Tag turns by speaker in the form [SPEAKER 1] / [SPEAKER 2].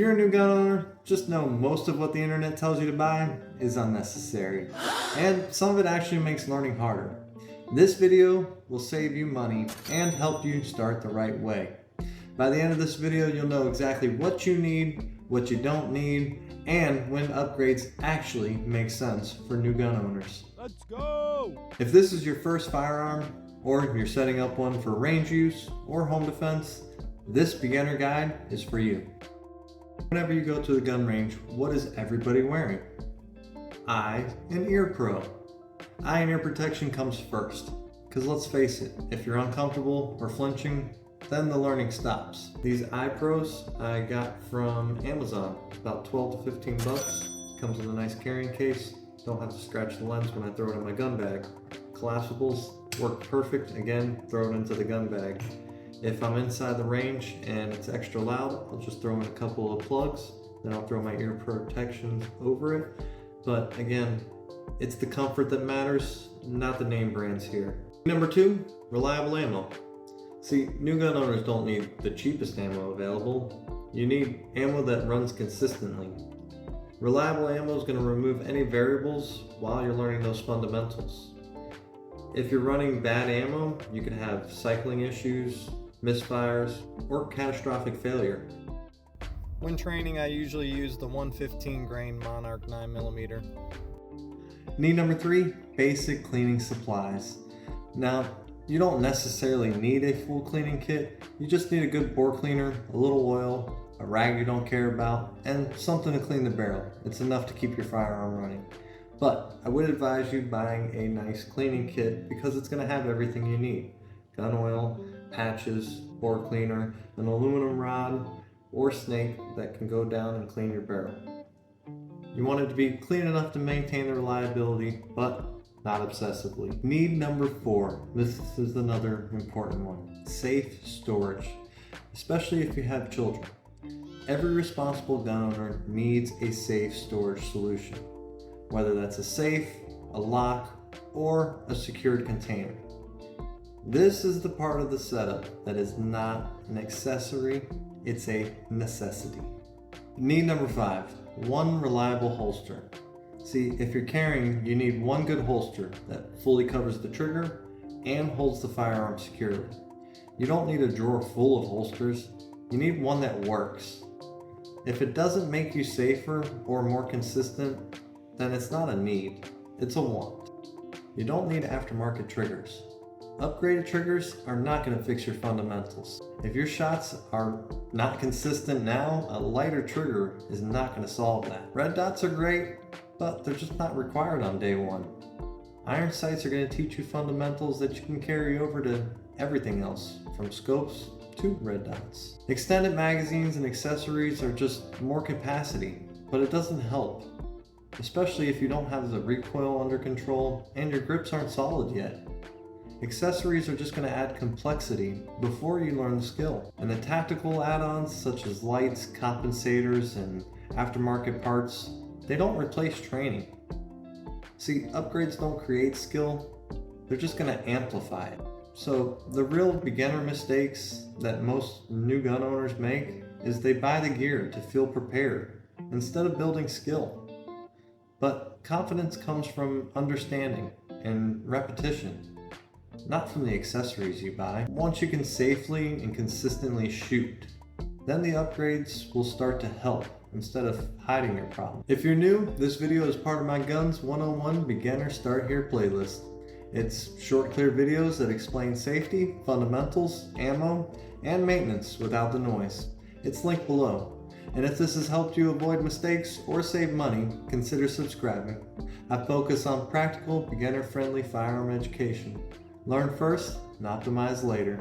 [SPEAKER 1] If you're a new gun owner, just know most of what the internet tells you to buy is unnecessary. And some of it actually makes learning harder. This video will save you money and help you start the right way. By the end of this video, you'll know exactly what you need, what you don't need, and when upgrades actually make sense for new gun owners.
[SPEAKER 2] Let's go!
[SPEAKER 1] If this is your first firearm, or you're setting up one for range use or home defense, this beginner guide is for you. Whenever you go to the gun range, what is everybody wearing? Eye and ear pro. Eye and ear protection comes first, because let's face it, if you're uncomfortable or flinching, then the learning stops. These eye pros I got from Amazon, about 12 to 15 bucks. Comes with a nice carrying case. Don't have to scratch the lens when I throw it in my gun bag. Collapsibles work perfect. Again, throw it into the gun bag. If I'm inside the range and it's extra loud, I'll just throw in a couple of plugs. Then I'll throw my ear protection over it. But again, it's the comfort that matters, not the name brands here. Number 2, reliable ammo. See, new gun owners don't need the cheapest ammo available. You need ammo that runs consistently. Reliable ammo is going to remove any variables while you're learning those fundamentals. If you're running bad ammo, you could have cycling issues, misfires, or catastrophic failure. When training, I usually use the 115 grain Monarch 9mm. Need number 3, basic cleaning supplies. Now, you don't necessarily need a full cleaning kit. You just need a good bore cleaner, a little oil, a rag you don't care about, and something to clean the barrel. It's enough to keep your firearm running. But I would advise you buying a nice cleaning kit because it's going to have everything you need. Gun oil, patches, bore cleaner, an aluminum rod, or snake that can go down and clean your barrel. You want it to be clean enough to maintain the reliability, but not obsessively. Need number 4. This is another important one. Safe storage, especially if you have children. Every responsible gun owner needs a safe storage solution, whether that's a safe, a lock, or a secured container. This is the part of the setup that is not an accessory, it's a necessity. Need number 5, one reliable holster. See, if you're carrying, you need one good holster that fully covers the trigger and holds the firearm securely. You don't need a drawer full of holsters, you need one that works. If it doesn't make you safer or more consistent, then it's not a need, it's a want. You don't need aftermarket triggers. Upgraded triggers are not going to fix your fundamentals. If your shots are not consistent now, a lighter trigger is not going to solve that. Red dots are great, but they're just not required on day one. Iron sights are going to teach you fundamentals that you can carry over to everything else, from scopes to red dots. Extended magazines and accessories are just more capacity, but it doesn't help, especially if you don't have the recoil under control and your grips aren't solid yet. Accessories are just going to add complexity before you learn the skill. And the tactical add-ons such as lights, compensators, and aftermarket parts, they don't replace training. See, upgrades don't create skill, they're just going to amplify it. So the real beginner mistakes that most new gun owners make is they buy the gear to feel prepared instead of building skill. But confidence comes from understanding and repetition, not from the accessories you buy. Once you can safely and consistently shoot, then the upgrades will start to help instead of hiding your problem. If you're new, this video is part of my Guns 101 Beginner Start Here playlist. It's short, clear videos that explain safety, fundamentals, ammo, and maintenance without the noise. It's linked below. And if this has helped you avoid mistakes or save money, consider subscribing. I focus on practical, beginner-friendly firearm education. Learn first and optimize later.